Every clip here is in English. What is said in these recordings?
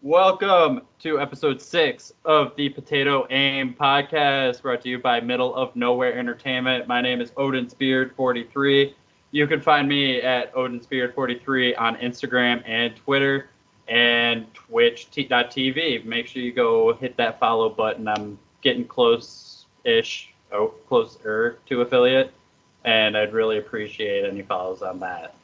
Welcome to episode 6 of the Potato Aim podcast, brought to you by Middle of Nowhere Entertainment. My name is OdinSpeared43. You can find me at OdinSpeared43 on Instagram and Twitter and Twitch.tv. Make sure you go hit that follow button. I'm getting closer to affiliate, and I'd really appreciate any follows on that.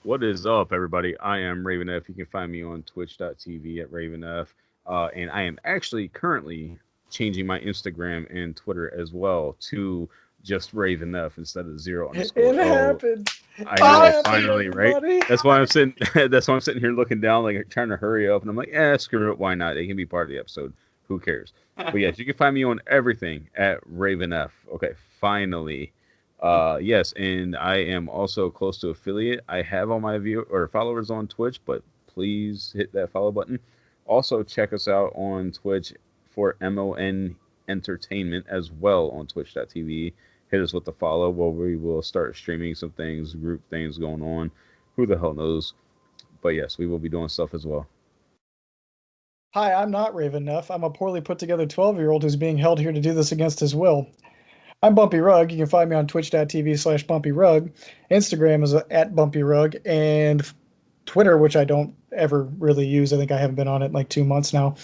What is up, everybody? I am Raven F. You can find me on twitch.tv at Raven F. And I am actually currently changing my Instagram and Twitter as well to just Raven F instead of 0 underscore. It happened. I know, It finally, everybody. right? That's why I'm sitting. That's why I'm sitting here looking down, like trying to hurry up. And I'm like, screw it, why not? They can be part of the episode. Who cares? But yes, you can find me on everything at Raven F. Okay, finally. Yes, and I am also close to affiliate. I have all my followers on Twitch, but please hit that follow button. Also, check us out on Twitch for MON Entertainment as well on twitch.tv. Hit us with the follow where we will start streaming some things, group things going on. Who the hell knows? But yes, we will be doing stuff as well. Hi, I'm not Raven F. I'm a poorly put together 12-year-old who's being held here to do this against his will. I'm Bumpy Rug. You can find me on twitch.tv/BumpyRug. Instagram is at BumpyRug. And Twitter, which I don't ever really use, I think I haven't been on it in like 2 months now,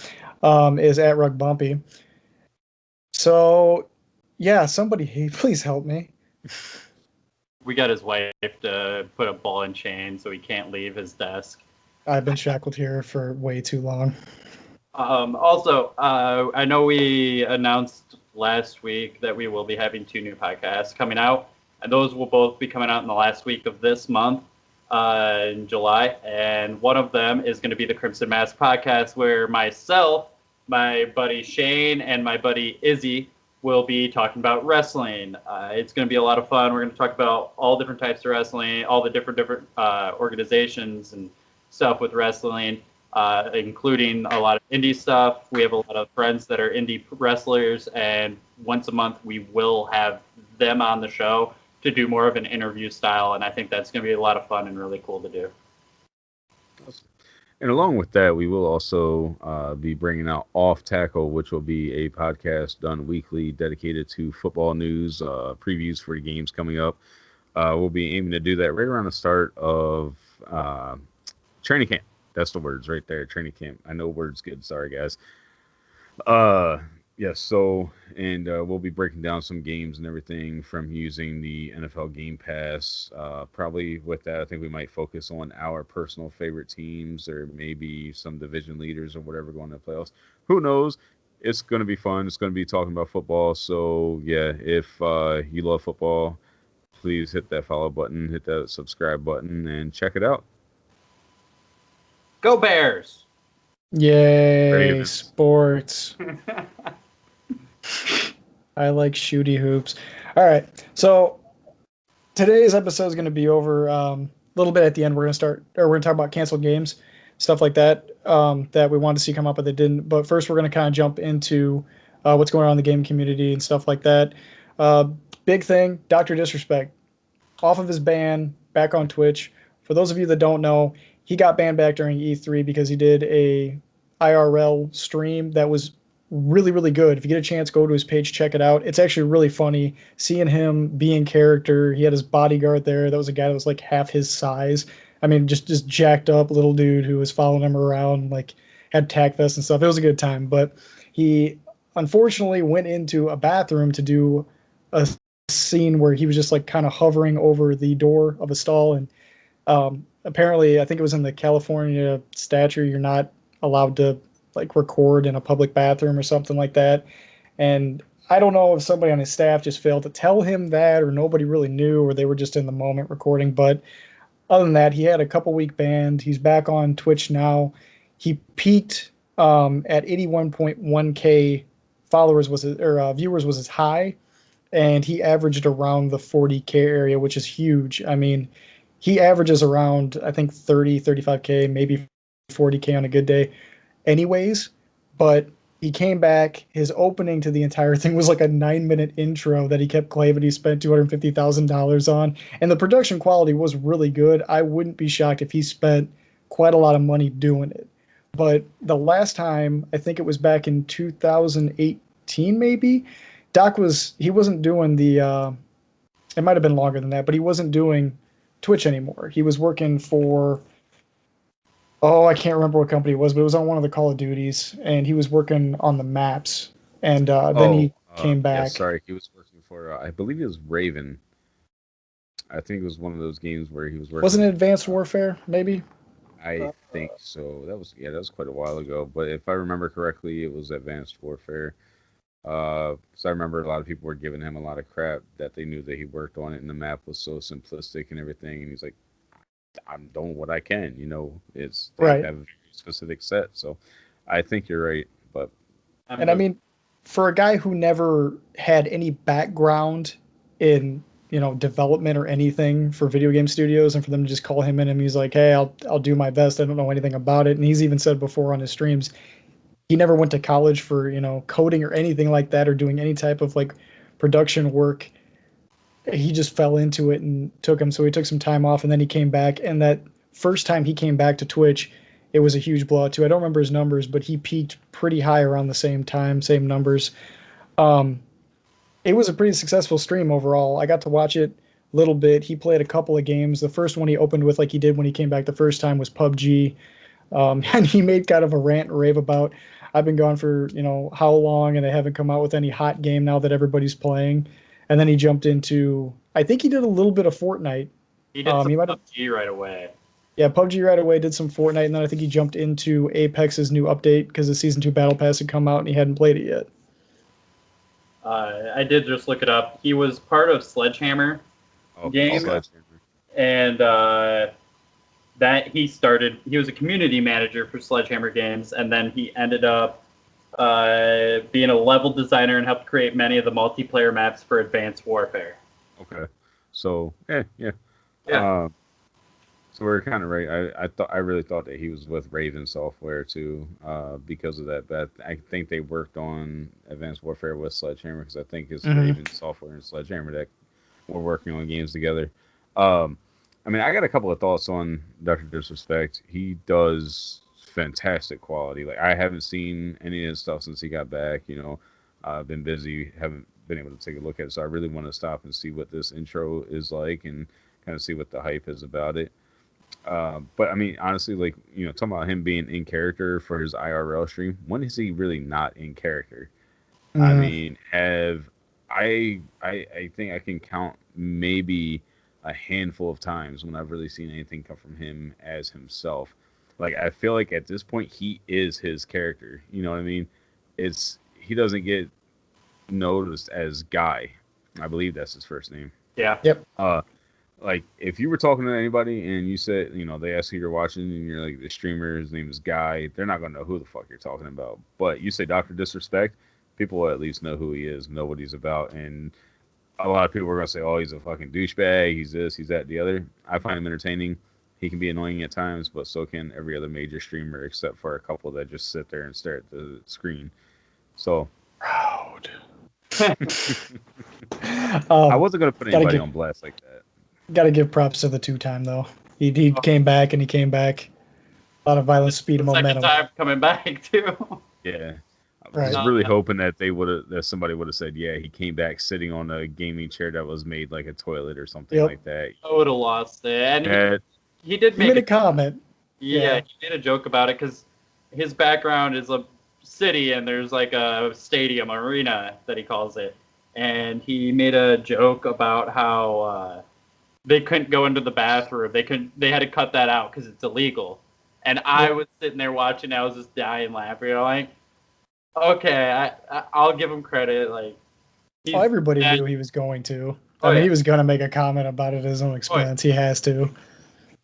is at RugBumpy. So, yeah, somebody please help me. We got his wife to put a ball and chain so he can't leave his desk. I've been shackled here for way too long. Also, I know we announced last week that we will be having 2 new podcasts coming out, and those will both be coming out in the last week of this month, in July. And one of them is going to be the Crimson Mask podcast, where myself, my buddy Shane, and my buddy Izzy will be talking about wrestling. It's going to be a lot of fun. We're going to talk about all different types of wrestling, all the different organizations and stuff with wrestling, including a lot of indie stuff. We have a lot of friends that are indie wrestlers, and once a month we will have them on the show to do more of an interview style, and I think that's going to be a lot of fun and really cool to do. And along with that, we will also be bringing out Off Tackle, which will be a podcast done weekly dedicated to football news, previews for the games coming up. We'll be aiming to do that right around the start of training camp. That's the words right there, training camp. I know words good. Sorry, guys. Yes, so, and we'll be breaking down some games and everything from using the NFL Game Pass. Probably with that, I think we might focus on our personal favorite teams or maybe some division leaders or whatever going to the playoffs. Who knows? It's going to be fun. It's going to be talking about football. So, yeah, if you love football, please hit that follow button, hit that subscribe button, and check it out. Go Bears! Yay, Ravens. Sports. I like shooty hoops. All right, so today's episode is going to be over a little bit at the end. We're going to talk about canceled games, stuff like that, that we wanted to see come up, but they didn't. But first, we're going to kind of jump into what's going on in the game community and stuff like that. Big thing, Dr. Disrespect, off of his ban, back on Twitch. For those of you that don't know, he got banned back during E3 because he did a IRL stream that was really, really good. If you get a chance, go to his page, check it out. It's actually really funny seeing him be in character. He had his bodyguard there. That was a guy that was like half his size. I mean, just jacked up little dude who was following him around, like had tack vests and stuff. It was a good time. But he unfortunately went into a bathroom to do a scene where he was just like kind of hovering over the door of a stall. And apparently, I think it was in the California statute, you're not allowed to like record in a public bathroom or something like that. And I don't know if somebody on his staff just failed to tell him that, or nobody really knew, or they were just in the moment recording. But other than that, he had a couple week ban. He's back on Twitch now. He peaked at 81.1K followers viewers was his high, and he averaged around the 40K area, which is huge. I mean, he averages around, I think, 30, 35K, maybe 40K on a good day anyways. But he came back. His opening to the entire thing was like a 9-minute intro that he kept claiming he spent $250,000 on. And the production quality was really good. I wouldn't be shocked if he spent quite a lot of money doing it. But the last time, I think it was back in 2018, maybe, he wasn't doing it might have been longer than that, but he wasn't doing Twitch anymore. He was working for, I can't remember what company it was, but it was on one of the Call of Duties, and he was working on the maps. And then he came back. Yeah, sorry, he was working for, I believe it was Raven. I think it was one of those games where he was working. Wasn't it Advanced Warfare, maybe? I think so. That was quite a while ago. But if I remember correctly, it was Advanced Warfare. So I remember a lot of people were giving him a lot of crap that they knew that he worked on it, and the map was so simplistic and everything. And he's like, "I'm doing what I can, They right. have a very specific set." So I think you're right. But I mean, for a guy who never had any background in development or anything for video game studios, and for them to just call him in and he's like, "Hey, I'll do my best. I don't know anything about it." And he's even said before on his streams, he never went to college for, coding or anything like that, or doing any type of like production work. He just fell into it and so he took some time off, and then he came back. And that first time he came back to Twitch, it was a huge blowout too. I don't remember his numbers, but he peaked pretty high around the same time, same numbers. It was a pretty successful stream overall. I got to watch it a little bit. He played a couple of games. The first one he opened with, like he did when he came back the first time, was PUBG. And he made kind of a rant and rave about, I've been gone for, how long, and they haven't come out with any hot game now that everybody's playing. And then he jumped into, I think he did a little bit of Fortnite. He did some PUBG right away. Yeah, PUBG right away, did some Fortnite, and then I think he jumped into Apex's new update because the Season 2 Battle Pass had come out and he hadn't played it yet. I did just look it up. He was part of Sledgehammer game. And that he was a community manager for Sledgehammer Games, and then he ended up being a level designer and helped create many of the multiplayer maps for Advanced Warfare. Okay. So, yeah. So we're kind of right. I really thought that he was with Raven Software too, because of that. But I think they worked on Advanced Warfare with Sledgehammer, because I think it's Raven Software and Sledgehammer that were working on games together. I mean, I got a couple of thoughts on Dr. Disrespect. He does fantastic quality. Like, I haven't seen any of his stuff since he got back. I've been busy, haven't been able to take a look at it. So I really want to stop and see what this intro is like and kind of see what the hype is about it. But I mean, honestly, like, talking about him being in character for his IRL stream, when is he really not in character? I mean, I think I can count maybe a handful of times when I've really seen anything come from him as himself. Like, I feel like at this point he is his character. You know what I mean? He doesn't get noticed as Guy. I believe that's his first name. Yeah. Yep. Like, if you were talking to anybody and you said, they ask who you're watching and you're like, the streamer, his name is Guy, they're not going to know who the fuck you're talking about. But you say Dr. Disrespect, people will at least know who he is, know what he's about. And a lot of people are going to say, oh, he's a fucking douchebag, he's this, he's that, the other. I find him entertaining. He can be annoying at times, but so can every other major streamer, except for a couple that just sit there and stare at the screen. So proud. I wasn't going to put anybody on blast like that. Got to give props to the two-time, though. He came back, and he came back. A lot of violence, speed, and momentum. Second time coming back, too. Yeah. I was really hoping that somebody would have said, yeah, he came back sitting on a gaming chair that was made like a toilet or something like that. I would have lost it. And he did make a comment. Yeah, he made a joke about it because his background is a city and there's like a stadium, arena that he calls it. And he made a joke about how they couldn't go into the bathroom. They had to cut that out because it's illegal. And I was sitting there watching. I was just dying laughing. I'm like, okay, I'll give him credit. Like, everybody knew he was going to. I mean, he was going to make a comment about it at his own expense. He has to.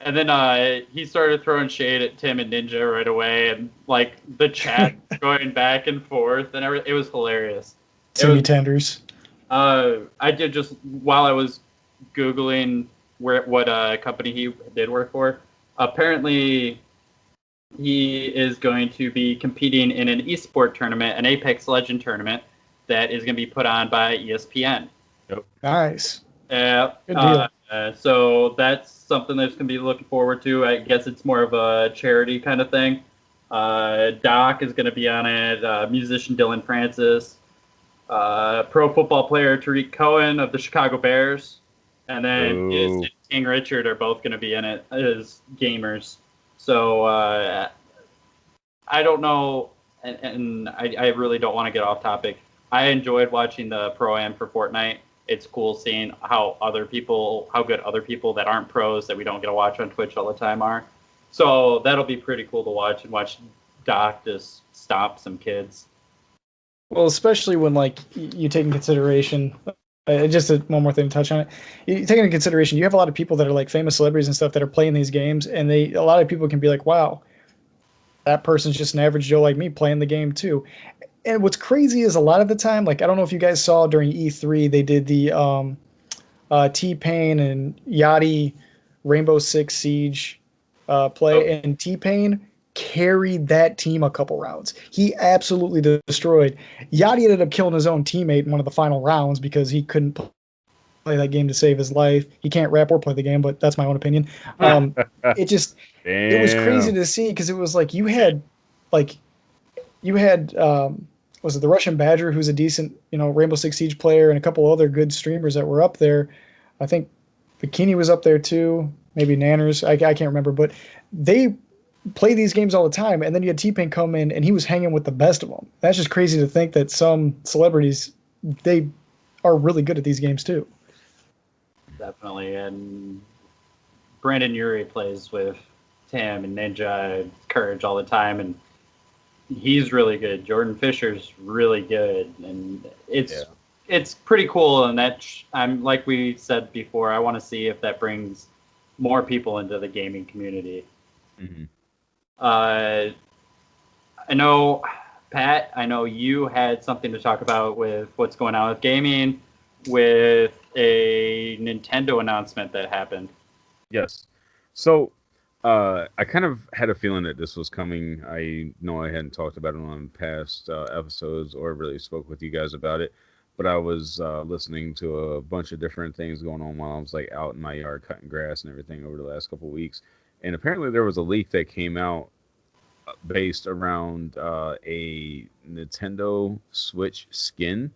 And then he started throwing shade at Tim and Ninja right away, and like the chat going back and forth, and everything. It was hilarious. Timmy Tenders. I did just while I was Googling what company he did work for. Apparently, he is going to be competing in an esport tournament, an Apex Legend tournament that is going to be put on by ESPN. Yep. Nice. Good deal. So that's something that's going to be looking forward to. I guess it's more of a charity kind of thing. Doc is going to be on it. Musician Dylan Francis, pro football player Tariq Cohen of the Chicago Bears, and then his and King Richard are both going to be in it as gamers. So I don't know, and I really don't want to get off topic. I enjoyed watching the Pro-Am for Fortnite. It's cool seeing how good other people that aren't pros that we don't get to watch on Twitch all the time are. So that'll be pretty cool to watch Doc just stomp some kids. Well, especially when like you take in consideration, one more thing to touch on it. You take into consideration, you have a lot of people that are like famous celebrities and stuff that are playing these games, and a lot of people can be like, "Wow, that person's just an average Joe like me playing the game too." And what's crazy is a lot of the time, like I don't know if you guys saw during E3, they did the T-Pain and Yachty Rainbow Six Siege play, and T-Pain carried that team a couple rounds. He absolutely destroyed. Yachty ended up killing his own teammate in one of the final rounds because he couldn't play that game to save his life. He can't rap or play the game, but that's my own opinion. It was crazy to see because it was like you had was it the Russian Badger, who's a decent, Rainbow Six Siege player, and a couple other good streamers that were up there. I think Bikini was up there too, maybe Nanners. I can't remember, but they play these games all the time. And then you had T-Pain come in, and he was hanging with the best of them. That's just crazy to think that some celebrities, they are really good at these games too. Definitely, and Brandon Urie plays with Tim and Ninja and Courage all the time, and he's really good. Jordan Fisher's really good, and it's pretty cool. And I'm like we said before, I want to see if that brings more people into the gaming community. Mm-hmm. I know, Pat. I know you had something to talk about with what's going on with gaming, with a Nintendo announcement that happened. Yes. So. I kind of had a feeling that this was coming. I know I hadn't talked about it on past episodes or really spoke with you guys about it, but I was listening to a bunch of different things going on while I was like out in my yard cutting grass and everything over the last couple of weeks. And apparently there was a leak that came out based around a Nintendo Switch skin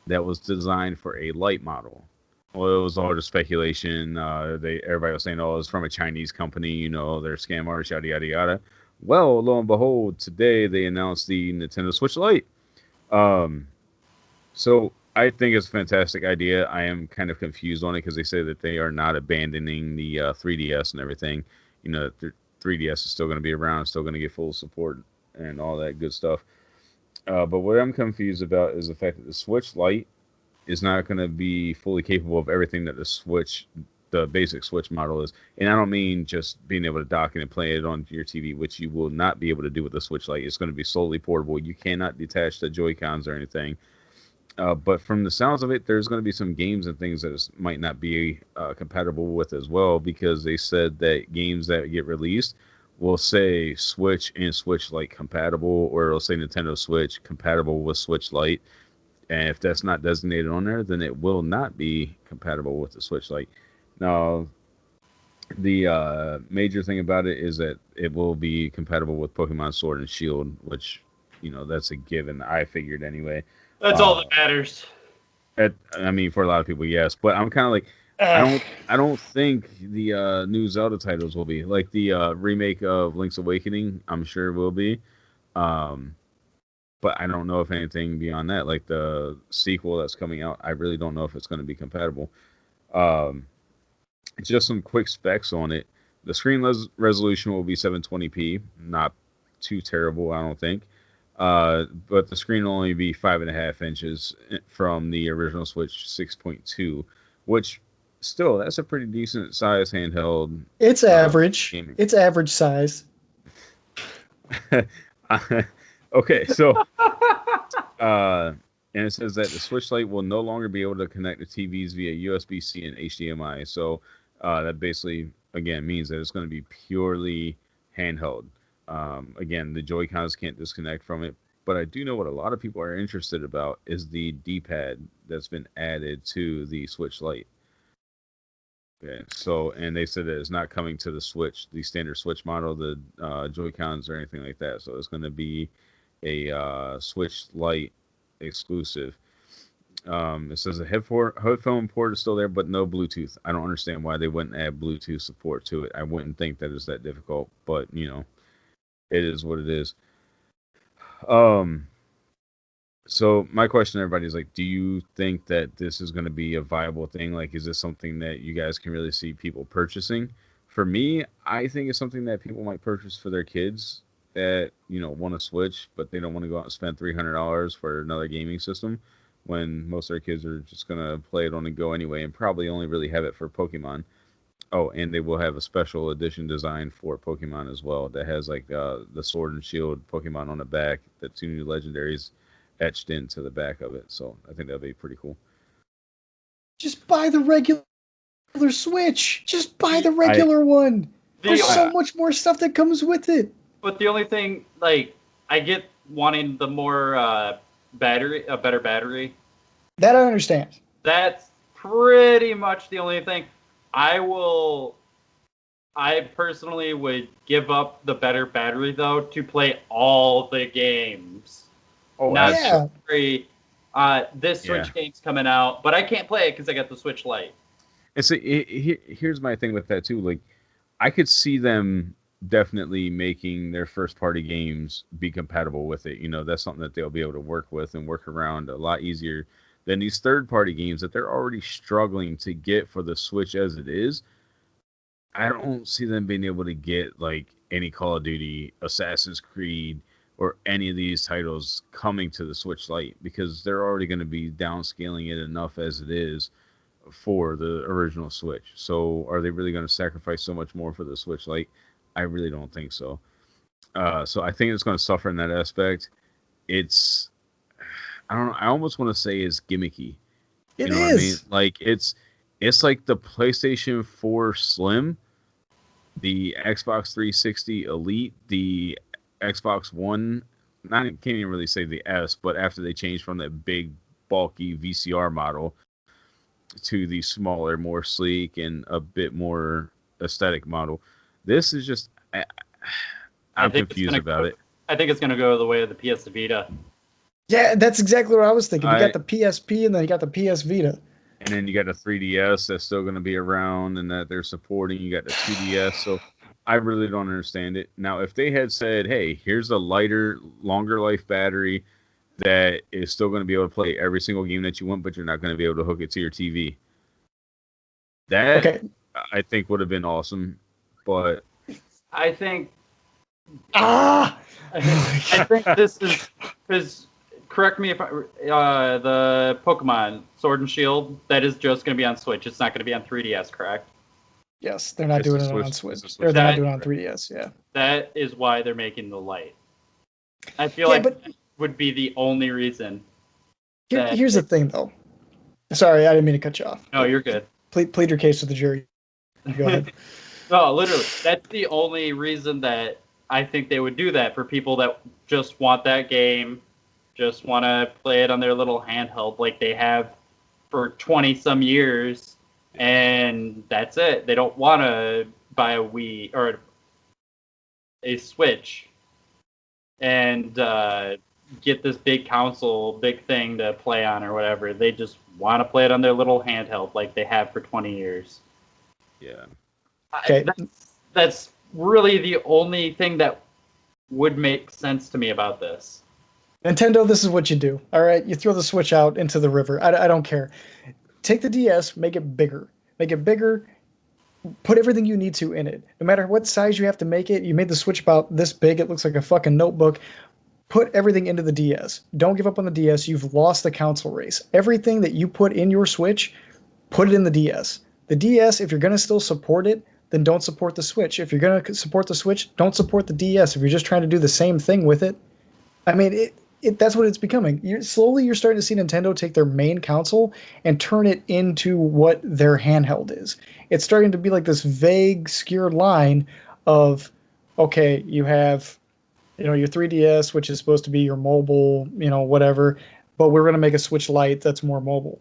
that was designed for a Lite model. Well, it was all just speculation. Everybody was saying, "Oh, it's from a Chinese company. They're scam artists, yada yada yada." Well, lo and behold, today they announced the Nintendo Switch Lite. So I think it's a fantastic idea. I am kind of confused on it because they say that they are not abandoning the 3DS and everything. The 3DS is still going to be around, still going to get full support and all that good stuff. But what I'm confused about is the fact that the Switch Lite is not going to be fully capable of everything that the basic Switch model is. And I don't mean just being able to dock it and play it on your TV, which you will not be able to do with the Switch Lite. It's going to be solely portable. You cannot detach the Joy-Cons or anything. But from the sounds of it, there's going to be some games and things that might not be compatible with as well, because they said that games that get released will say Switch and Switch Lite compatible, or it'll say Nintendo Switch compatible with Switch Lite. And if that's not designated on there, then it will not be compatible with the Switch Lite. Now, the major thing about it is that it will be compatible with Pokemon Sword and Shield, which, that's a given. I figured anyway. That's all that matters. For a lot of people, yes. But I'm kind of like, I don't think the new Zelda titles will be. Like the remake of Link's Awakening, I'm sure will be. But I don't know if anything beyond that, like the sequel that's coming out, I really don't know if it's going to be compatible. Just some quick specs on it. The screen resolution will be 720p, not too terrible, I don't think. But the screen will only be 5.5 inches from the original Switch 6.2, which still, that's a pretty decent size handheld. It's average. Gaming. It's average size. Okay, so and it says that the Switch Lite will no longer be able to connect to TVs via USB-C and HDMI. So that basically, again, means that it's going to be purely handheld. Again, the Joy-Cons can't disconnect from it. But I do know what a lot of people are interested about is the D-pad that's been added to the Switch Lite. Yeah. So, and they said that it's not coming to the Switch, the standard Switch model, the Joy-Cons or anything like that. So it's going to be a Switch Lite exclusive. It says a headphone port is still there, but no Bluetooth. I don't understand why they wouldn't add Bluetooth support to it. I wouldn't think that is that difficult, but it is what it is. So my question to everybody is like, do you think that this is going to be a viable thing? Like, is this something that you guys can really see people purchasing? For me, I think it's something that people might purchase for their kids that, want to Switch, but they don't want to go out and spend $300 for another gaming system when most of their kids are just going to play it on the go anyway and probably only really have it for Pokemon. Oh, and they will have a special edition design for Pokemon as well that has like the Sword and Shield Pokemon on the back, the 2 new legendaries etched into the back of it. So I think that'd be pretty cool. Just buy the regular Switch. Just buy the regular one. There's so much more stuff that comes with it. But the only thing, like, I get wanting the more a better battery. That I understand. That's pretty much the only thing. I personally would give up the better battery, though, to play all the games. Oh, not yeah. This Switch game's coming out, but I can't play it because I got the Switch Lite. And so here's my thing with that, too. Like, I could see them definitely making their first-party games be compatible with it. That's something that they'll be able to work with and work around a lot easier than these third-party games that they're already struggling to get for the Switch as it is. I don't see them being able to get, like, any Call of Duty, Assassin's Creed, or any of these titles coming to the Switch Lite because they're already going to be downscaling it enough as it is for the original Switch. So are they really going to sacrifice so much more for the Switch Lite? I really don't think so. So I think it's going to suffer in that aspect. It's, I don't know, I almost want to say it's gimmicky. It is. What I mean? Like it's like the PlayStation 4 Slim, the Xbox 360 Elite, the Xbox One, I can't even really say the S, but after they changed from that big, bulky VCR model to the smaller, more sleek, and a bit more aesthetic model, this is just, I'm confused about it. I think it's going to go the way of the PS Vita. Yeah, that's exactly what I was thinking. You got the PSP, and then you got the PS Vita. And then you got the 3DS that's still going to be around and that they're supporting. You got the 2DS, so I really don't understand it. Now, if they had said, hey, here's a lighter, longer life battery that is still going to be able to play every single game that you want, but you're not going to be able to hook it to your TV. That, I think, would have been awesome. But I think... I think this is... Because, correct me if the Pokemon Sword and Shield, that is just going to be on Switch. It's not going to be on 3DS, correct? Yes, they're not doing it on Switch. Or they're not doing it on 3DS, yeah. That is why they're making the Lite. I feel like that would be the only reason. Here's the thing, though. Sorry, I didn't mean to cut you off. No, you're good. Plead your case to the jury. Go ahead. No, literally. That's the only reason that I think they would do that for people that just want that game, just want to play it on their little handheld like they have for 20-some years. And that's it. They don't want to buy a Wii or a Switch and get this big console, big thing to play on or whatever. They just want to play it on their little handheld like they have for 20 years. Yeah. Okay. That's really the only thing that would make sense to me about this. Nintendo, this is what you do. All right, you throw the Switch out into the river. I don't care. Take the DS, make it bigger. Make it bigger. Put everything you need to in it. No matter what size you have to make it, you made the Switch about this big. It looks like a fucking notebook. Put everything into the DS. Don't give up on the DS. You've lost the console race. Everything that you put in your Switch, put it in the DS. The DS, if you're going to still support it, then don't support the Switch. If you're going to support the Switch, don't support the DS. If you're just trying to do the same thing with it, I mean, that's what it's becoming. You're starting to see Nintendo take their main console and turn it into what their handheld is. It's starting to be like this vague, obscure line of, okay, you have, your 3DS, which is supposed to be your mobile, whatever, but we're going to make a Switch Lite that's more mobile.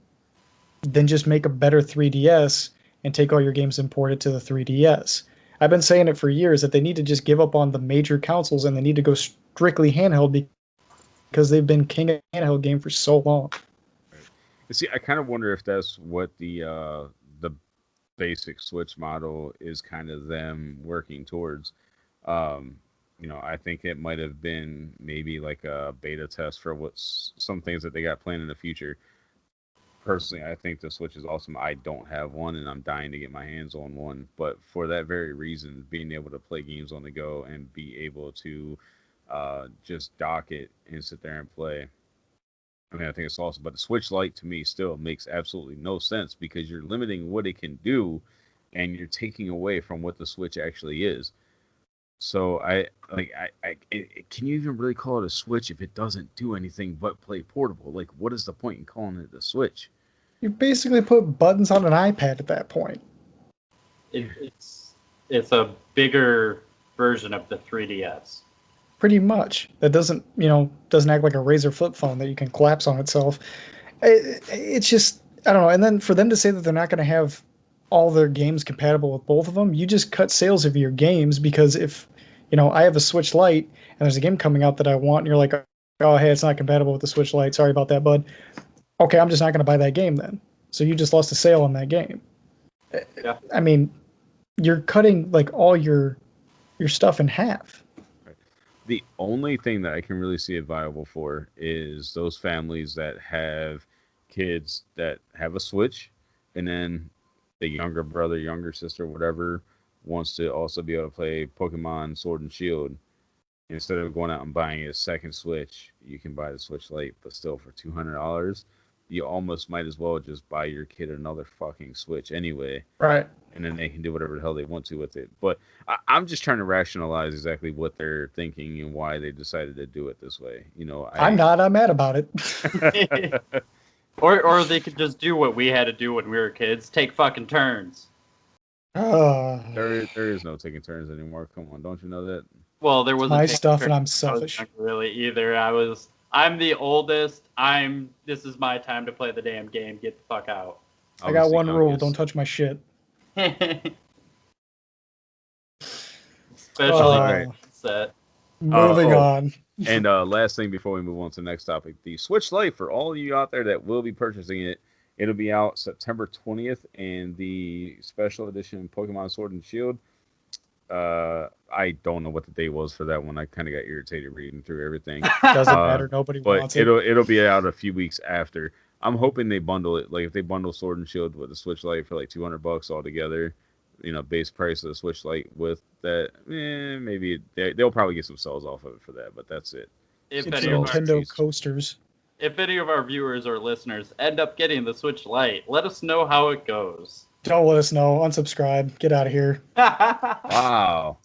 Then just make a better 3DS and take all your games imported to the 3DS. I've been saying it for years that they need to just give up on the major consoles and they need to go strictly handheld because they've been king of handheld game for so long. See, I kind of wonder if that's what the basic Switch model is kind of them working towards. I think it might have been maybe like a beta test for what's some things that they got planned in the future. Personally, I think the Switch is awesome. I don't have one, and I'm dying to get my hands on one. But for that very reason, being able to play games on the go and be able to just dock it and sit there and play, I mean, I think it's awesome. But the Switch Lite to me still makes absolutely no sense because you're limiting what it can do, and you're taking away from what the Switch actually is. So can you even really call it a Switch if it doesn't do anything but play portable? Like, what is the point in calling it a Switch? You basically put buttons on an iPad at that point. It's a bigger version of the 3DS. Pretty much. That doesn't act like a Razer flip phone that you can collapse on itself. It's just, I don't know. And then for them to say that they're not going to have all their games compatible with both of them, you just cut sales of your games because if, I have a Switch Lite and there's a game coming out that I want and you're like, oh, hey, it's not compatible with the Switch Lite. Sorry about that, bud. Okay, I'm just not going to buy that game then. So you just lost a sale on that game. Yeah. I mean, you're cutting like all your stuff in half. The only thing that I can really see it viable for is those families that have kids that have a Switch, and then the younger brother, younger sister, whatever, wants to also be able to play Pokemon Sword and Shield. Instead of going out and buying a second Switch, you can buy the Switch Lite, but still for $200, you almost might as well just buy your kid another fucking Switch anyway. Right. And then they can do whatever the hell they want to with it. But I'm just trying to rationalize exactly what they're thinking and why they decided to do it this way. I'm mad about it. Or they could just do what we had to do when we were kids, take fucking turns. There is no taking turns anymore. Come on, don't you know that? Well, there was my stuff, and I'm selfish. Really, either I'm the oldest. This is my time to play the damn game. Get the fuck out. I got one rule: don't touch my shit. Especially set. Moving on. And last thing before we move on to the next topic, the Switch Lite, for all of you out there that will be purchasing it, it'll be out September 20th, and the special edition Pokemon Sword and Shield. I don't know what the date was for that one. I kind of got irritated reading through everything. Doesn't matter. Nobody wants it. But it'll be out a few weeks after. I'm hoping they bundle it. Like if they bundle Sword and Shield with the Switch Lite for like $200 altogether, base price of the Switch Lite with that, maybe they'll probably get some sales off of it for that. But that's it. If any Nintendo coasters. If any of our viewers or listeners end up getting the Switch Lite, let us know how it goes. Don't let us know. Unsubscribe. Get out of here. Wow.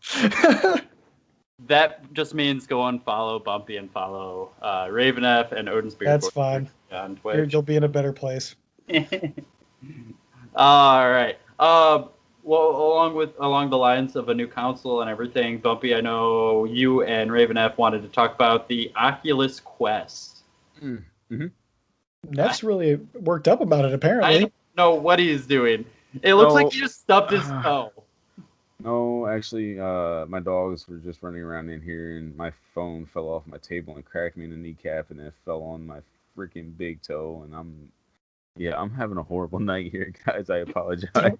That just means go unfollow Bumpy and follow Raven F and Odin Spirit. That's fine. On Twitch. You'll be in a better place. All right. Well, along the lines of a new console and everything, Bumpy, I know you and Raven F wanted to talk about the Oculus Quest. Mm-hmm. That's really worked up about it, apparently. I don't know what he's doing. It looks like he just stubbed his toe. No, actually, my dogs were just running around in here, and my phone fell off my table and cracked me in the kneecap, and it fell on my freaking big toe, and I'm having a horrible night here, guys. I apologize.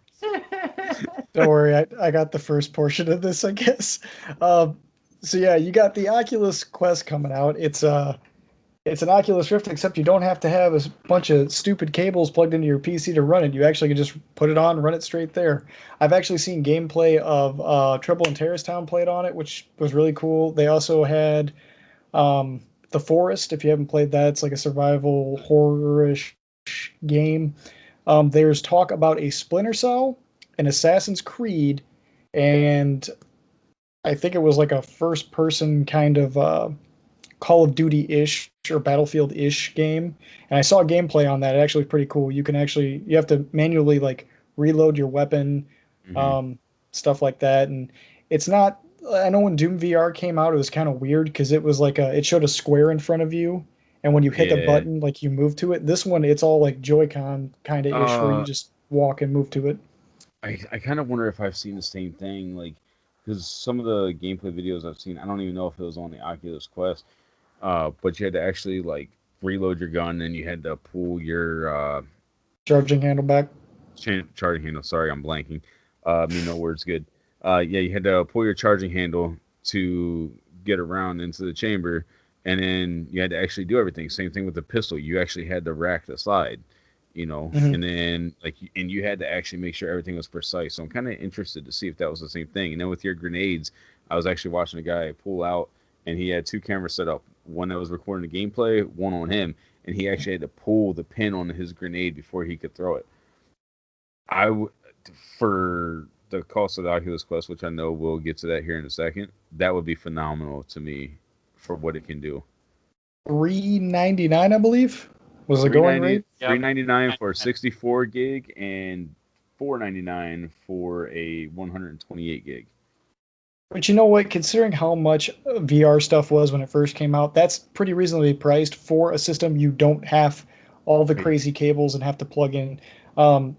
Don't worry, I got the first portion of this, I guess. So yeah, you got the Oculus Quest coming out. It's an Oculus Rift, except you don't have to have a bunch of stupid cables plugged into your PC to run it. You actually can just put it on, run it straight there. I've actually seen gameplay of Trouble in Terrorist Town played on it, which was really cool. They also had The Forest. If you haven't played that, it's like a survival horror-ish game. There's talk about a Splinter Cell, an Assassin's Creed, and I think it was like a first-person kind of Call of Duty-ish or Battlefield-ish game. And I saw gameplay on that. It actually pretty cool. You have to manually like reload your weapon, stuff like that. And it's not, I know when Doom VR came out, it was kind of weird because it was like it showed a square in front of you. And when you hit the button, like you move to it. This one, it's all like Joy-Con kind of ish where you just walk and move to it. I kind of wonder if I've seen the same thing, like, because some of the gameplay videos I've seen, I don't even know if it was on the Oculus Quest, but you had to actually like reload your gun and you had to pull your Charging handle back. charging handle. Sorry, I'm blanking. Me no words good. Yeah, you had to pull your charging handle to get around into the chamber, and then you had to actually do everything. Same thing with the pistol. You actually had to rack the slide, Mhm. and then like, and you had to actually make sure everything was precise. So I'm kind of interested to see if that was the same thing. And then with your grenades, I was actually watching a guy pull out, and he had two cameras set up. One that was recording the gameplay, one on him, and he actually had to pull the pin on his grenade before he could throw it. For the cost of the Oculus Quest, which I know we'll get to that here in a second, that would be phenomenal to me for what it can do. $399, I believe, was the going 390, rate. Yep. 399 for a 64 gig and 499 for a 128 gig. But you know what? Considering how much VR stuff was when it first came out, that's pretty reasonably priced for a system you don't have all the crazy cables and have to plug in. Um,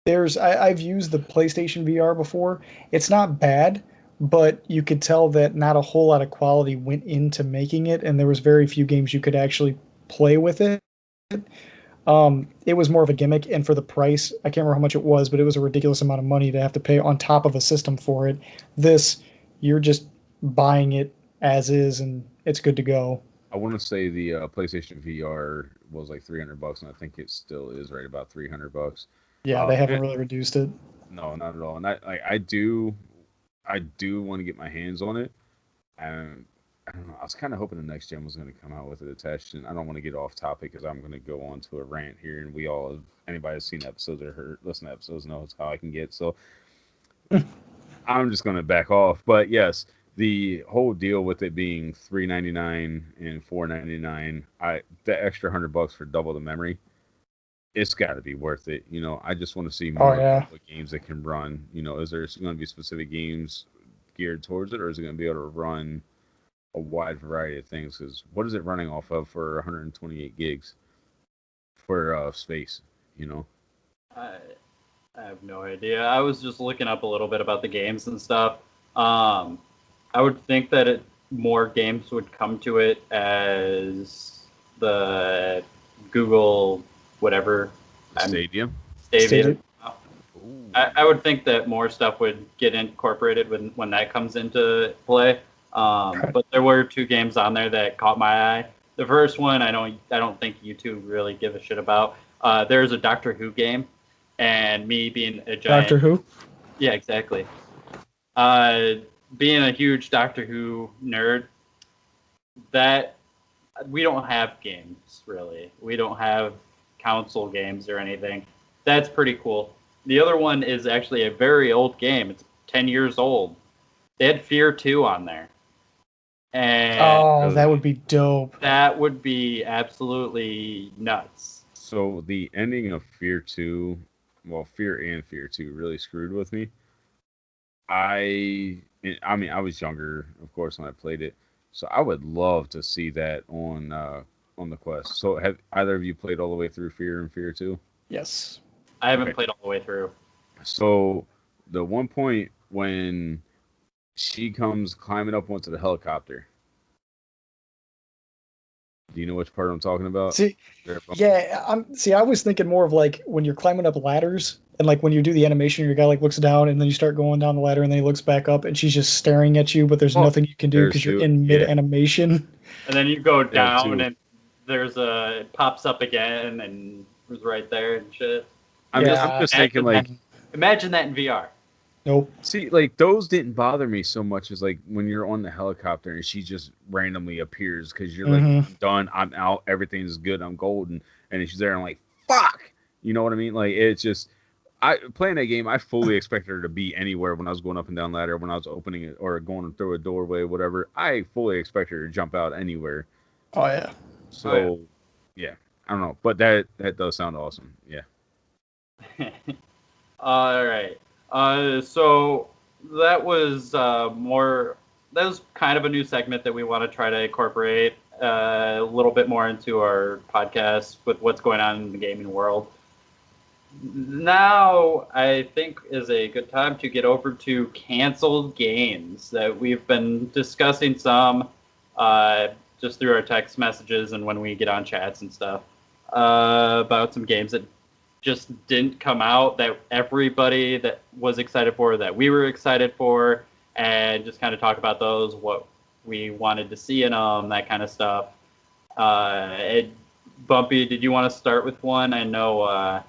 I've used the PlayStation VR before. It's not bad, but you could tell that not a whole lot of quality went into making it, and there was very few games you could actually play with it. It was more of a gimmick, and for the price, I can't remember how much it was, but it was a ridiculous amount of money to have to pay on top of a system for it. This, you're just buying it as is, and it's good to go. I want to say the PlayStation VR was like $300, and I think it still is right about $300. Yeah, they haven't And really reduced it. no, not at all. And I do want to get my hands on it. And I don't know. I was kind of hoping the next gen was going to come out with it attached. And I don't want to get off topic because I'm going to go on to a rant here. And we all, anybody that's seen episodes or listened to episodes knows how I can get. So I'm just going to back off. But yes, the whole deal with it being $399 and $499, the extra $100 for double the memory, it's got to be worth it. I just want to see Oh more yeah. games that can run. Is there going to be specific games geared towards it, or is it going to be able to run a wide variety of things? Because what is it running off of for 128 gigs for space? I, I have no idea. I was just looking up a little bit about the games and stuff. I would think that more games would come to it as the Google whatever Stadium. Stadia. Ooh. I would think that more stuff would get incorporated when that comes into play. But there were two games on there that caught my eye. The first one I don't think you two really give a shit about. There's a Doctor Who game, and me being a giant Doctor Who? Yeah, exactly. Being a huge Doctor Who nerd, that we don't have games really. We don't have console games or anything. That's pretty cool. The other one is actually a very old game. It's 10 years old. They had Fear 2 on there. And Oh, that would be dope. that would be absolutely nuts. So the ending of Fear 2, well, Fear and Fear 2 really screwed with me. I mean, I was younger, of course, when I played it, so I would love to see that on the Quest. So have either of you played all the way through Fear and Fear 2? Yes. I haven't Okay. played all the way through. So the one point when she comes climbing up onto the helicopter. Do you know which part I'm talking about? See, yeah, I was thinking more of like when you're climbing up ladders and like when you do the animation, your guy like looks down and then you start going down the ladder and then he looks back up and she's just staring at you, but there's nothing you can do because you're in mid animation. And then you go down and it pops up again and it's right there and shit. I'm just thinking like, imagine that in VR. Nope. See, like those didn't bother me so much as like when you're on the helicopter and she just randomly appears because you're like, I'm done, I'm out, everything's good, I'm golden, and then she's there and I'm like, fuck, you know what I mean? Like it's just, playing that game, I fully expected her to be anywhere when I was going up and down ladder, when I was opening it or going through a doorway, whatever. I fully expected her to jump out anywhere. Oh yeah. So, yeah, I don't know, but that does sound awesome. Yeah. All right. So that was that was kind of a new segment that we want to try to incorporate a little bit more into our podcast with what's going on in the gaming world. Now I think is a good time to get over to canceled games that we've been discussing some just through our text messages and when we get on chats and stuff about some games that just didn't come out that everybody that was excited for, that we were excited for, and just kind of talk about those, what we wanted to see in them, that kind of stuff. Bumpy, did you want to start with one? I know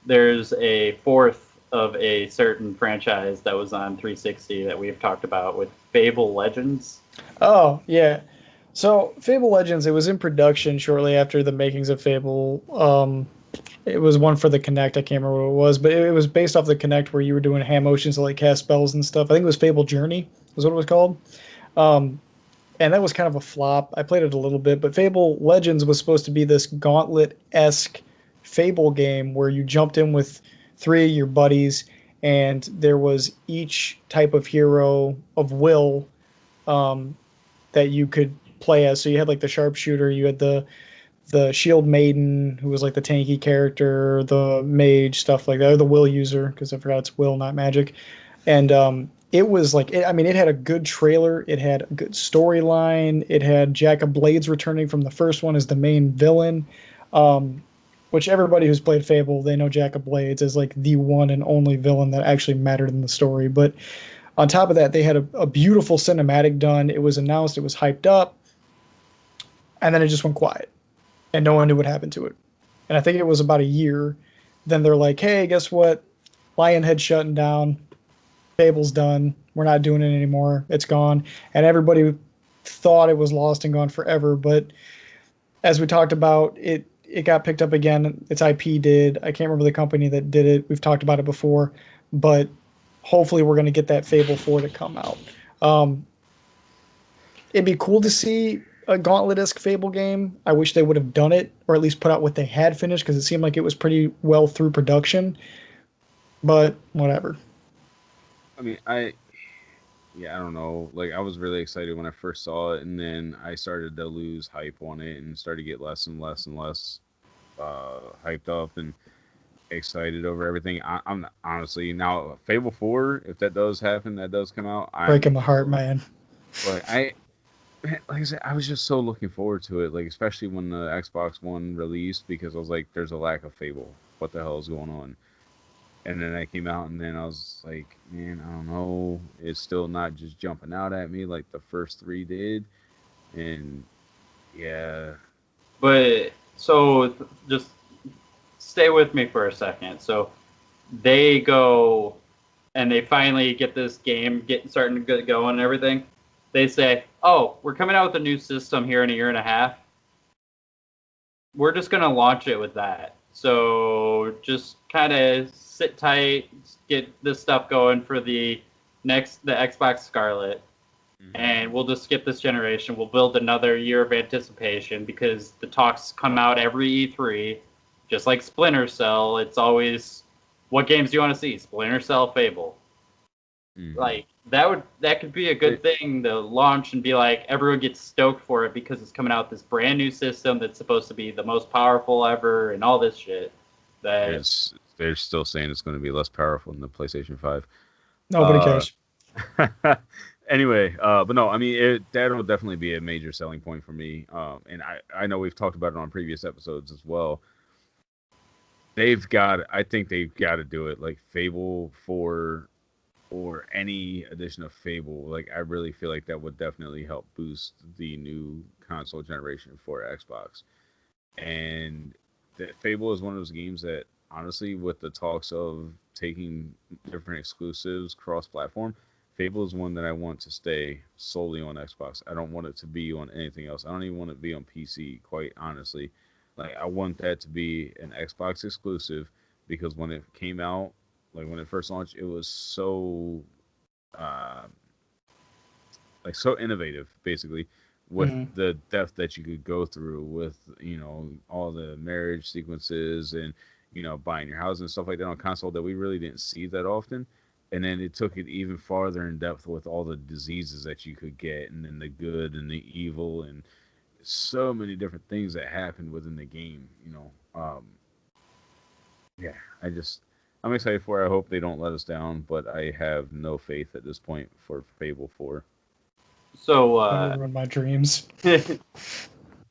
there's a fourth of a certain franchise that was on 360 that we've talked about with Fable Legends. Oh, yeah. So Fable Legends, it was in production shortly after the makings of Fable. It was one for the Kinect. I can't remember what it was, but it was based off the Kinect where you were doing hand motions to like cast spells and stuff. I think it was Fable Journey was what it was called. Um, and that was kind of a flop. I played it a little bit, but Fable Legends was supposed to be this gauntlet-esque Fable game where you jumped in with three of your buddies, and there was each type of hero of will um, that you could play as. So you had like the sharpshooter, you had the shield maiden, who was like the tanky character, the mage, stuff like that, or the will user, because I forgot it's will, not magic. And it was like, I mean, it had a good trailer, it had a good storyline, it had Jack of Blades returning from the first one as the main villain. Um, which everybody who's played Fable, they know Jack of Blades as like the one and only villain that actually mattered in the story. But on top of that, they had a beautiful cinematic done. It was announced, it was hyped up, and then it just went quiet, and no one knew what happened to it. And I think it was about a year. Then they're like, "Hey, guess what? Lionhead's shutting down. Fable's done. We're not doing it anymore. It's gone." And everybody thought it was lost and gone forever. But as we talked about, it got picked up again. Its IP did. I can't remember the company that did it. We've talked about it before, but hopefully we're going to get that Fable 4 to come out. Um, it'd be cool to see a Gauntlet-esque Fable game. I wish they would have done it, or at least put out what they had finished, because it seemed like it was pretty well through production. But whatever. I mean, I yeah, I don't know. Like, I was really excited when I first saw it, and then I started to lose hype on it, and started to get less and less and less hyped up and excited over everything. I'm honestly now Fable 4. If that does happen, that does come out. Breaking my heart, man. Like like I said, I was just so looking forward to it. Like, especially when the Xbox One released, because I was like, "There's a lack of Fable. What the hell is going on?" And then I came out, and then I was like, "Man, I don't know. It's still not just jumping out at me like the first three did." And yeah, But so just stay with me for a second. So they go and they finally get this game starting to get going and everything. They say, "Oh, we're coming out with a new system here in a year and a half. We're just gonna launch it with that. So just kind of sit tight, get this stuff going for the Xbox Scarlet, and we'll just skip this generation. We'll build another year of anticipation because the talks come out every E3, just like Splinter Cell. It's always, what games do you want to see? Splinter Cell, Fable. Like that could be a good thing to launch and be like, everyone gets stoked for it because it's coming out this brand new system that's supposed to be the most powerful ever and all this shit. they're still saying it's going to be less powerful than the PlayStation 5. Nobody cares. Anyway, but no, I mean, that'll definitely be a major selling point for me. And I know we've talked about it on previous episodes as well. I think they've got to do it. Like, Fable 4 or any edition of Fable, like, I really feel like that would definitely help boost the new console generation for Xbox. And that Fable is one of those games that, honestly, with the talks of taking different exclusives cross-platform, Fable is one that I want to stay solely on Xbox. I don't want it to be on anything else. I don't even want it to be on PC, quite honestly. Like, I want that to be an Xbox exclusive, because when it came out, like when it first launched, it was so uh, so innovative, basically, with the depth that you could go through with, all the marriage sequences and, buying your house and stuff like that on console that we really didn't see that often. And then it took it even farther in depth with all the diseases that you could get, and then the good and the evil, and so many different things that happened within the game. Yeah, I'm excited for it. I hope they don't let us down, but I have no faith at this point for Fable 4. So, Gonna ruin my dreams.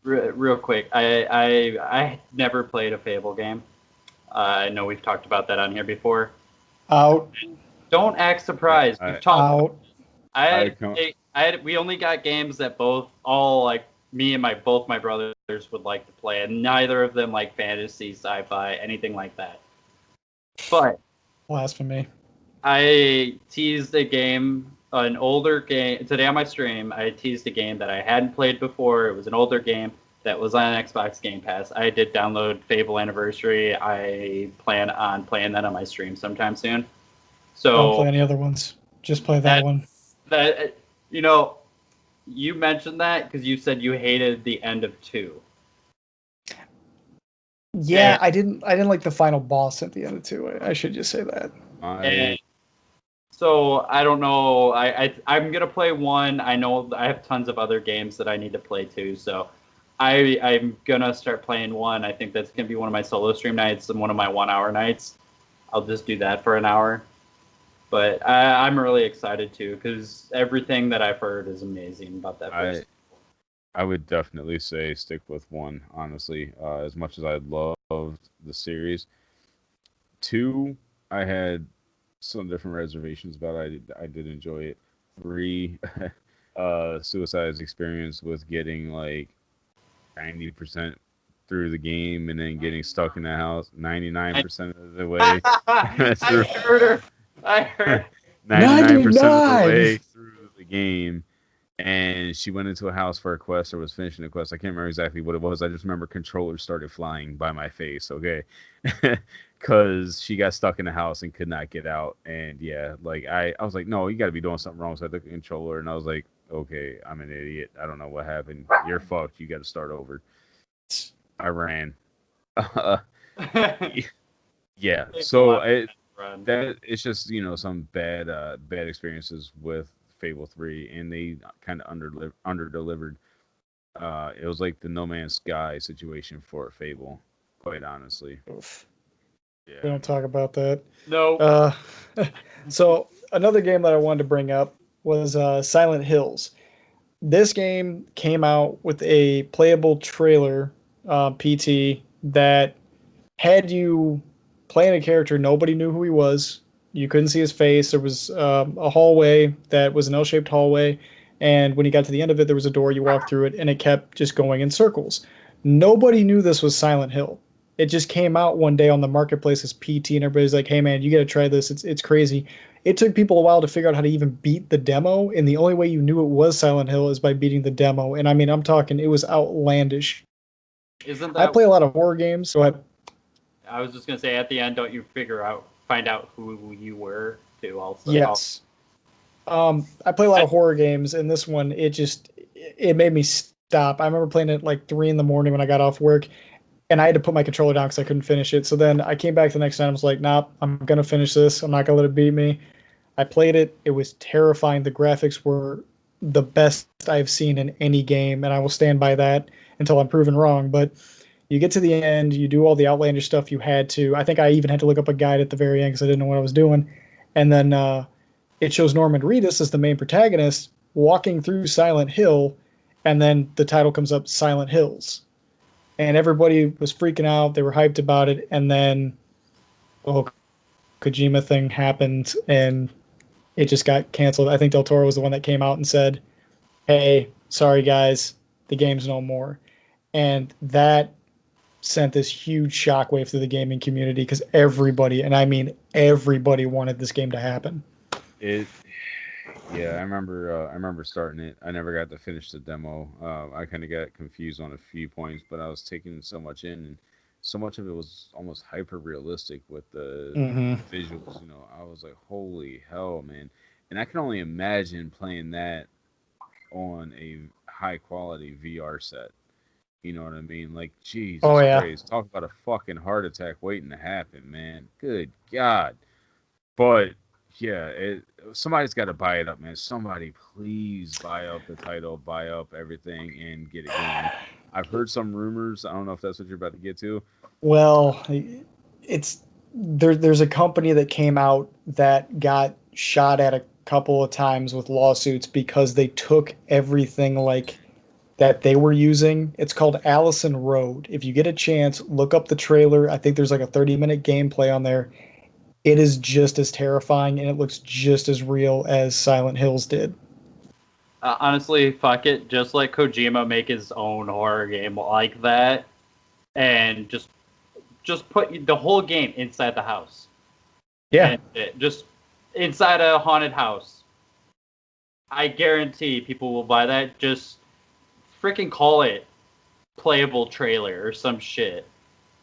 real quick, I never played a Fable game. I know we've talked about that on here before. Out. Don't act surprised. I, We've talked. Out. We only got games that all like me and both my brothers would like to play, and neither of them like fantasy, sci-fi, anything like that. But Blasphemy. I teased an older game today on my stream. I teased a game that I hadn't played before. It was an older game that was on Xbox Game Pass. I did download Fable Anniversary. I plan on playing that on my stream sometime soon. So don't play any other ones. Just play that one. That you mentioned that because you said you hated the end of 2. Yeah, I didn't like the final boss at the end of 2. I should just say that. So I don't know. I'm gonna play 1. I know I have tons of other games that I need to play too. So I'm gonna start playing 1. I think that's gonna be one of my solo stream nights and one of my 1-hour nights. I'll just do that for an hour. But I'm really excited too because everything that I've heard is amazing about that first. I would definitely say stick with 1, honestly. As much as I loved the series, 2, I had some different reservations about it. I did enjoy it. 3, Suicide's experience with getting like 90% through the game and then getting stuck in the house 99% of the way. I heard 99% of the way through the game. And she went into a house for a quest or was finishing a quest. I can't remember exactly what it was. I just remember controllers started flying by my face, okay? Because she got stuck in the house and could not get out. And yeah, like I was like, no, you got to be doing something wrong. So I took the controller and I was like, okay, I'm an idiot. I don't know what happened. You're fucked. You got to start over. I ran. Yeah. So it's just some bad experiences with Fable 3, and they kind of under-delivered. It was like the No Man's Sky situation for Fable, quite honestly. Oof. Yeah. We don't talk about that. No. So another game that I wanted to bring up was Silent Hills. This game came out with a playable trailer, PT, that had you playing a character nobody knew who he was. You couldn't see his face. There was a hallway that was an L-shaped hallway, and when you got to the end of it, there was a door. You walked through it, and it kept just going in circles. Nobody knew this was Silent Hill. It just came out one day on the marketplace as PT, and everybody's like, "Hey, man, you got to try this. It's crazy." It took people a while to figure out how to even beat the demo, and the only way you knew it was Silent Hill is by beating the demo. And I mean, I'm talking, it was outlandish. Isn't that? I play a lot of horror games, so I was just gonna say, at the end, don't you find out who you were too? Also, yes. I play a lot of horror games, and this one, it made me stop. I remember playing it like 3 a.m. when I got off work, and I had to put my controller down because I couldn't finish it. So then I came back the next night. I was like, "Nah, I'm gonna finish this. I'm not gonna let it beat me." I played it. It was terrifying. The graphics were the best I've seen in any game, and I will stand by that until I'm proven wrong. But you get to the end, you do all the outlandish stuff you had to. I think I even had to look up a guide at the very end because I didn't know what I was doing. And then it shows Norman Reedus as the main protagonist walking through Silent Hill, and then the title comes up, Silent Hills. And everybody was freaking out. They were hyped about it. And then, Kojima thing happened, and it just got canceled. I think Del Toro was the one that came out and said, "Hey, sorry guys, the game's no more." And that sent this huge shockwave through the gaming community because everybody, and I mean everybody, wanted this game to happen. Yeah, I remember starting it. I never got to finish the demo. I kind of got confused on a few points, but I was taking so much in, and so much of it was almost hyper realistic with the visuals. I was like, "Holy hell, man!" And I can only imagine playing that on a high quality VR set. You know what I mean? Like, Jesus Christ, talk about a fucking heart attack waiting to happen, man. Good God. But yeah, somebody's got to buy it up, man. Somebody please buy up the title, buy up everything, and get it going. I've heard some rumors. I don't know if that's what you're about to get to. Well, it's there's a company that came out that got shot at a couple of times with lawsuits because they took everything like that they were using. It's called Allison Road. If you get a chance, look up the trailer. I think there's like a 30-minute gameplay on there. It is just as terrifying and it looks just as real as Silent Hills did. Honestly, fuck it. Just let Kojima make his own horror game like that, and just put the whole game inside the house. Yeah. And just inside a haunted house. I guarantee people will buy that. Just freaking call it playable trailer or some shit.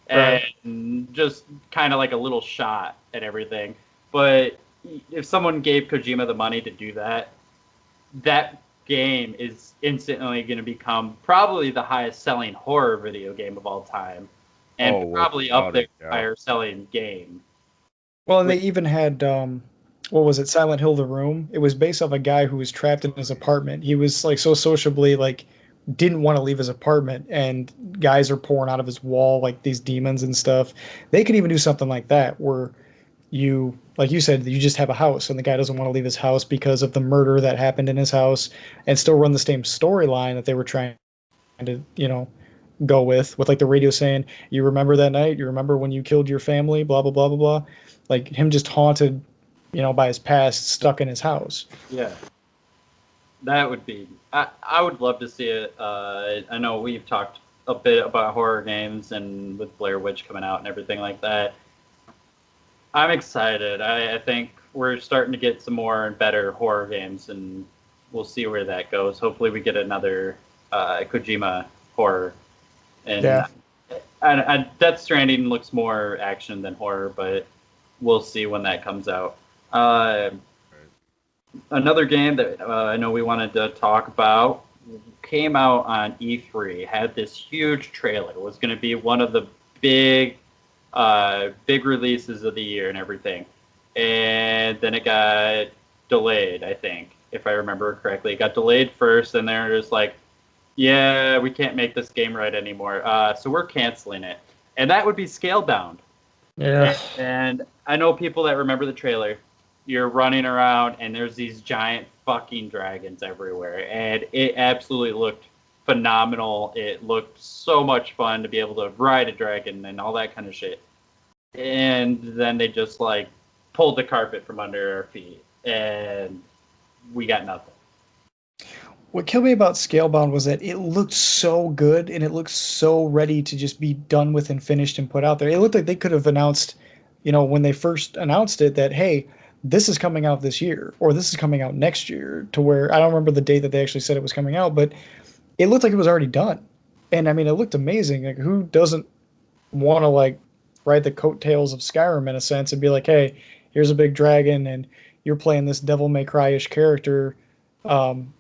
Right. And just kind of like a little shot at everything. But if someone gave Kojima the money to do that, that game is instantly going to become probably the highest selling horror video game of all time. And probably up there higher selling game. Well, and they even had, what was it, Silent Hill: The Room? It was based off a guy who was trapped in his apartment. He was like so sociably like didn't want to leave his apartment, and guys are pouring out of his wall like these demons and stuff. They could even do something like that where you, like you said, you just have a house and the guy doesn't want to leave his house because of the murder that happened in his house, and still run the same storyline that they were trying to, go with like the radio saying, you remember that night, you remember when you killed your family, blah blah blah blah blah, like him just haunted by his past, stuck in his house. Yeah, that would be, I would love to see it. I know we've talked a bit about horror games and with Blair Witch coming out and everything like that. I'm excited. I think we're starting to get some more and better horror games, and we'll see where that goes. Hopefully we get another Kojima horror. And, yeah. And Death Stranding looks more action than horror, but we'll see when that comes out. Another game that I know we wanted to talk about came out on E3, had this huge trailer. It was going to be one of the big releases of the year and everything. And then it got delayed, I think, if I remember correctly. It got delayed first, and they're just like, yeah, we can't make this game right anymore, so we're canceling it. And that would be Scalebound. Yeah. And I know people that remember the trailer. You're running around, and there's these giant fucking dragons everywhere. And it absolutely looked phenomenal. It looked so much fun to be able to ride a dragon and all that kind of shit. And then they just, like, pulled the carpet from under our feet. And we got nothing. What killed me about Scalebound was that it looked so good and it looked so ready to just be done with and finished and put out there. It looked like they could have announced, when they first announced it, that, hey, this is coming out this year or this is coming out next year, to where I don't remember the date that they actually said it was coming out, but it looked like it was already done. And I mean, it looked amazing. Like, who doesn't want to like ride the coattails of Skyrim in a sense and be like, hey, here's a big dragon and you're playing this Devil May Cry-ish character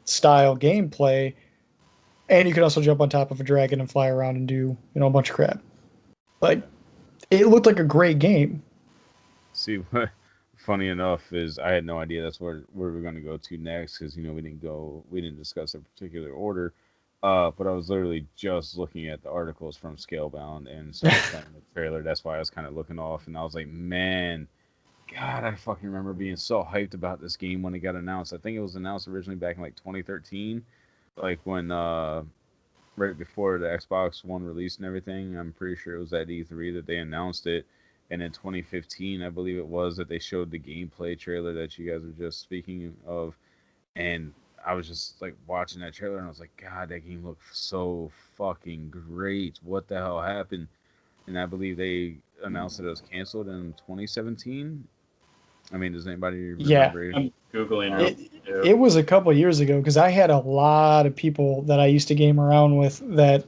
style gameplay, and you can also jump on top of a dragon and fly around and do a bunch of crap. Like, it looked like a great game. See, what funny enough is I had no idea that's where we're going to go to next, because we didn't discuss a particular order, but I was literally just looking at the articles from Scalebound and started playing the trailer. That's why I was kind of looking off, and I was like, man, God, I fucking remember being so hyped about this game when it got announced. I think it was announced originally back in like 2013, like when right before the Xbox One release and everything. I'm pretty sure it was at E3 that they announced it, and in 2015, I believe it was, that they showed the gameplay trailer that you guys were just speaking of, and I was just like watching that trailer and I was like, God, that game looked so fucking great. What the hell happened? And I believe they announced that it was canceled in 2017. I mean, does anybody remember? Yeah, I'm Googling it. It was a couple of years ago, because I had a lot of people that I used to game around with that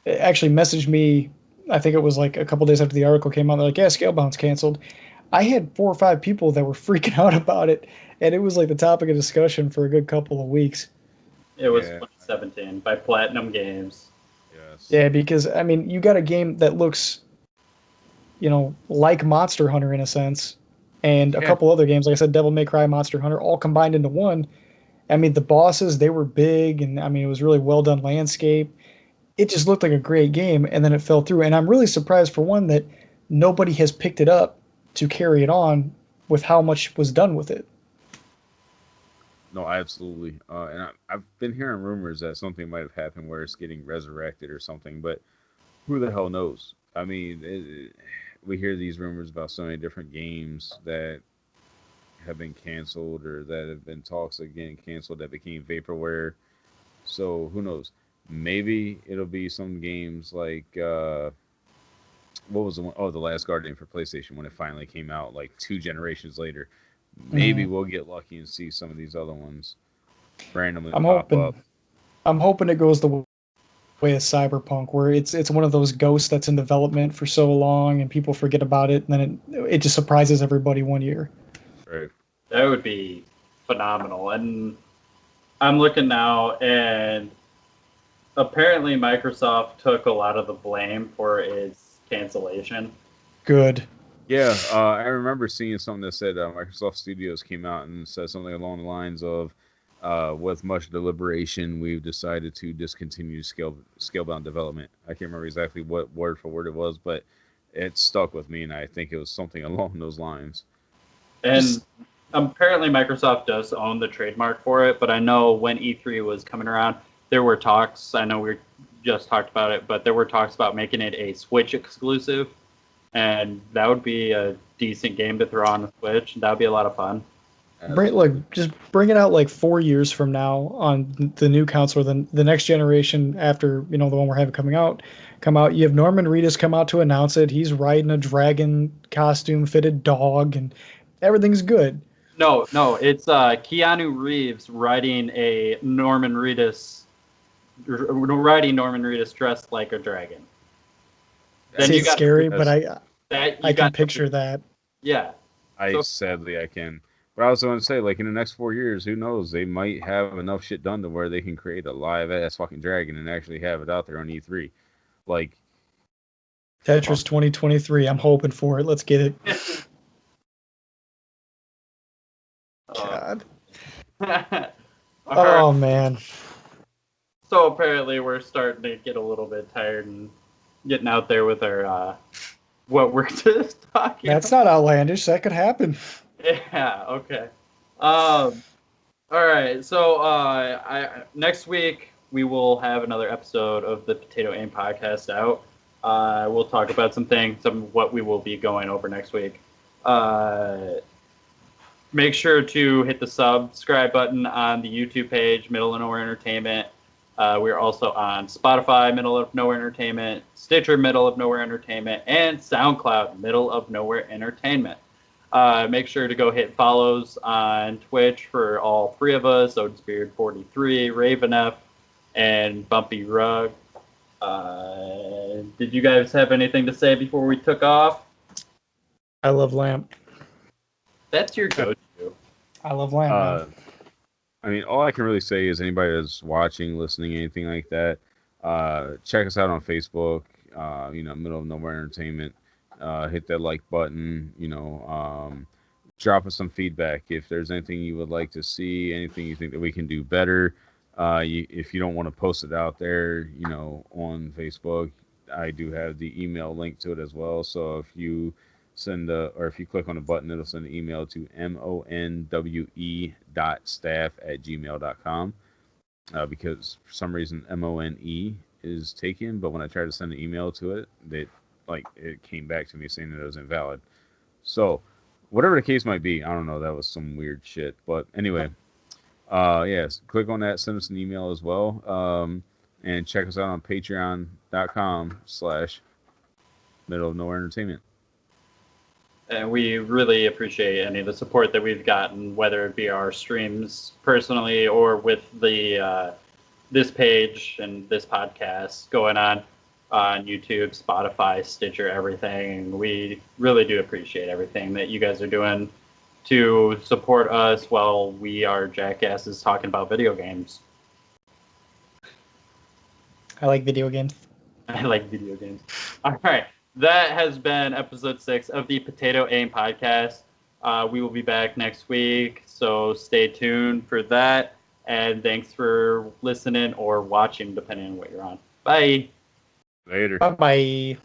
actually messaged me. I think it was like a couple days after the article came out. They're like, yeah, Scalebound's canceled. I had 4 or 5 people that were freaking out about it, and it was like the topic of discussion for a good couple of weeks. It was 2017 by Platinum Games. Yes. Yeah, because, I mean, you got a game that looks, like Monster Hunter in a sense, and a couple other games, like I said, Devil May Cry, Monster Hunter, all combined into one. I mean, the bosses, they were big, and I mean, it was really well done landscape. It just looked like a great game, and then it fell through. And I'm really surprised, for one, that nobody has picked it up to carry it on with how much was done with it. No, absolutely. And I've been hearing rumors that something might have happened where it's getting resurrected or something, but who the hell knows? I mean, we hear these rumors about so many different games that have been canceled or that have been talks of getting canceled that became vaporware. So who knows? Maybe it'll be some games like what was the one? Oh, The Last Guardian for PlayStation when it finally came out, like 2 generations later. Maybe we'll get lucky and see some of these other ones randomly pop up. I'm hoping it goes the way of Cyberpunk, where it's one of those ghosts that's in development for so long and people forget about it, and then it just surprises everybody one year. Right. That would be phenomenal. And I'm looking now, and apparently Microsoft took a lot of the blame for its cancellation. Good. Yeah, I remember seeing something that said Microsoft Studios came out and said something along the lines of, with much deliberation, we've decided to discontinue scalebound development. I can't remember exactly what word for word it was, but it stuck with me, and I think it was something along those lines. And apparently Microsoft does own the trademark for it, but I know when E3 was coming around, there were talks, I know we just talked about it, but there were talks about making it a Switch exclusive, and that would be a decent game to throw on the Switch. That would be a lot of fun. Just bring it out like 4 years from now on the new console, the next generation after the one we're having come out. You have Norman Reedus come out to announce it. He's riding a dragon costume fitted dog, and everything's good. No, it's Keanu Reeves riding Norman Reedus dressed like a dragon. Then it's scary, but I can picture that. Yeah. Sadly I can. But I was going to say, like, in the next 4 years, who knows? They might have enough shit done to where they can create a live-ass fucking dragon and actually have it out there on E3. Like... Tetris 2023. I'm hoping for it. Let's get it. God. Oh, man. So apparently we're starting to get a little bit tired and getting out there with our what we're just talking about. That's not outlandish. That could happen. Yeah, okay. All right, so next week we will have another episode of the Potato Aim podcast out. We'll talk about some what we will be going over next week. Make sure to hit the subscribe button on the YouTube page, Middle of Nowhere Entertainment. We're also on Spotify, Middle of Nowhere Entertainment, Stitcher, Middle of Nowhere Entertainment, and SoundCloud, Middle of Nowhere Entertainment. Make sure to go hit follows on Twitch for all three of us, Oddsbeard43, Raven F, and Bumpy Rug. Did you guys have anything to say before we took off? I love Lamp. That's your go-to. I love Lamp. I mean, all I can really say is anybody that's watching, listening, anything like that, check us out on Facebook, Middle of Nowhere Entertainment. Hit that like button, drop us some feedback. If there's anything you would like to see, anything you think that we can do better, if you don't want to post it out there, on Facebook, I do have the email link to it as well. So if you if you click on the button, it'll send an email to monwe.staff@gmail.com. Because for some reason MONE is taken, but when I tried to send an email to it, it came back to me saying that it was invalid. So whatever the case might be, I don't know, that was some weird shit. But anyway, yes, click on that, send us an email as well. And check us out on patreon.com/Middle of Nowhere Entertainment. And we really appreciate any of the support that we've gotten, whether it be our streams personally or with the this page and this podcast going on YouTube, Spotify, Stitcher, everything. We really do appreciate everything that you guys are doing to support us while we are jackasses talking about video games. I like video games. I like video games. All right. That has been episode 6 of the Potato Aim podcast. We will be back next week, so stay tuned for that. And thanks for listening or watching, depending on what you're on. Bye. Later. Bye-bye.